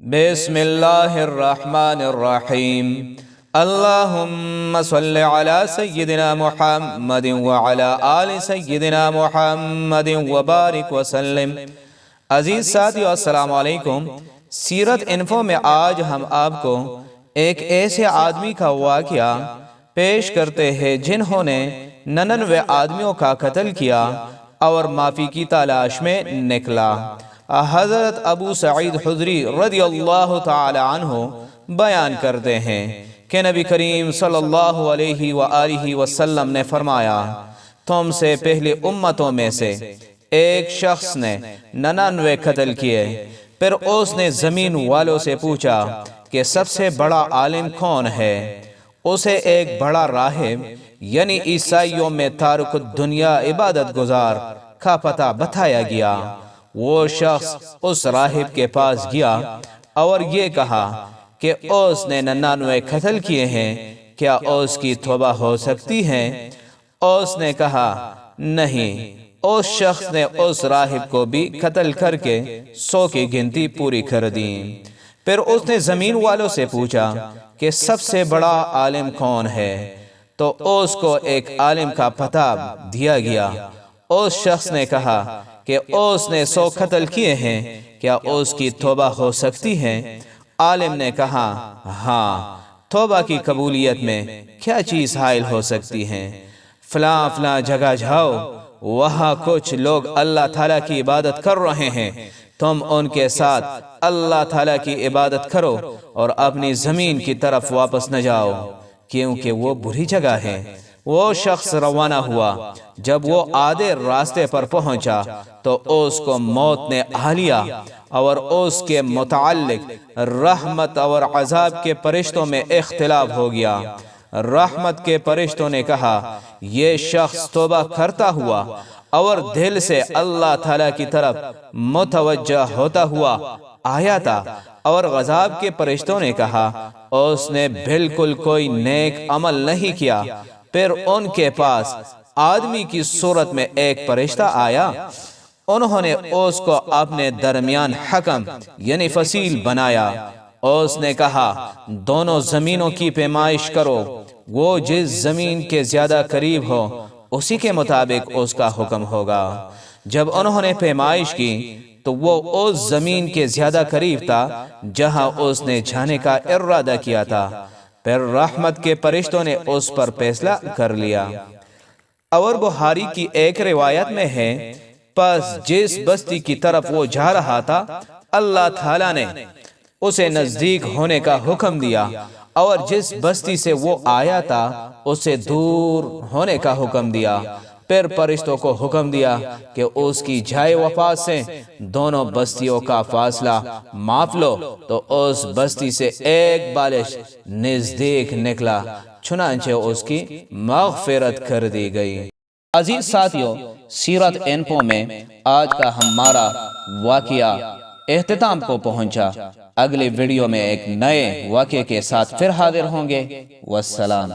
بسم اللہ الرحمن الرحیم اللہم صلی علی سیدنا محمد وعلی آل سیدنا محمد وبارک وسلم۔ عزیز ساتھیو السلام علیکم۔ سیرت انفو میں آج ہم آپ کو ایک ایسے آدمی کا واقعہ پیش کرتے ہیں جنہوں نے 99 آدمیوں کا قتل کیا اور معافی کی تلاش میں نکلا۔ حضرت ابو سعید خدری رضی اللہ تعالی عنہ بیان کرتے ہیں کہ نبی کریم صلی اللہ علیہ وآلہ وسلم نے فرمایا، تم سے پہلی امتوں میں سے ایک شخص نے 99 قتل کیے، پھر اس نے زمین والوں سے پوچھا کہ سب سے بڑا عالم کون ہے؟ اسے ایک بڑا راہب یعنی عیسائیوں میں تارک الدنیا عبادت گزار کا پتہ بتایا گیا۔ وہ شخص اس راہب کے پاس گیا اور یہ کہا کہ اس نے 99 قتل کیے ہیں، کیا اس کی توبہ ہو سکتی ہے؟ اس نے کہا نہیں۔ اس شخص نے اس راہب کو بھی قتل کر کے 100 کی گنتی پوری کر دی۔ پھر اس نے زمین والوں سے پوچھا کہ سب سے بڑا عالم کون ہے؟ تو اس کو ایک عالم کا پتہ دیا گیا۔ اس شخص نے کہا کہ اس نے 100 قتل کیے ہیں، کیا اس کی توبہ ہو سکتی ہے؟ عالم نے کہا ہاں، توبہ کی قبولیت میں کیا چیز حائل ہو سکتی ہے؟ فلاں فلاں جگہ جاؤ، وہاں کچھ لوگ اللہ تعالیٰ کی عبادت کر رہے ہیں، تم ان کے ساتھ اللہ تعالیٰ کی عبادت کرو اور اپنی زمین کی طرف واپس نہ جاؤ، کیونکہ وہ بری جگہ ہے۔ وہ شخص روانہ ہوا۔ جب وہ آدھے راستے پر پہنچا تو اس کو موت نے آ لیا اور اس کے متعلق رحمت اور عذاب کے فرشتوں میں اختلاف ہو گیا۔ رحمت کے فرشتوں نے کہا یہ شخص توبہ کرتا ہوا اور دل سے اللہ تعالیٰ کی طرف متوجہ ہوتا ہوا آیا تھا، اور عذاب کے فرشتوں نے کہا اس نے بالکل کوئی نیک عمل نہیں کیا۔ پھر ان کے پاس آدمی کی صورت میں ایک فرشتہ آیا۔ انہوں نے اس کو اپنے درمیان حکم یعنی فصیل بنایا۔ اس نے کہا دونوں زمینوں کی پیمائش کرو، وہ جس زمین کے زیادہ قریب ہو اسی کے مطابق اس کا حکم ہوگا۔ جب انہوں نے پیمائش کی تو وہ اس زمین کے زیادہ قریب تھا جہاں اس نے جانے کا ارادہ کیا تھا۔ پھر رحمت کے فرشتوں نے اس پر فیصلہ کر لیا۔ اور بخاری کی ایک روایت میں ہے، پس جس بستی کی طرف وہ جا رہا تھا اللہ تعالیٰ نے اسے نزدیک ہونے کا حکم دیا، اور جس بستی سے وہ آیا تھا اسے دور ہونے کا حکم دیا۔ پھر فرشتوں کو حکم دیا کہ اس کی جائے وفات سے دونوں بستیوں کا فاصلہ ماپ لو، تو اس بستی سے ایک بالش نزدیک نکلا، چنانچہ اس کی مغفرت کر دی گئی۔ عزیز ساتھیو، سیرت انفو میں آج کا ہمارا واقعہ اختتام کو پہنچا۔ اگلے ویڈیو میں ایک نئے واقعے کے ساتھ پھر حاضر ہوں گے۔ والسلام۔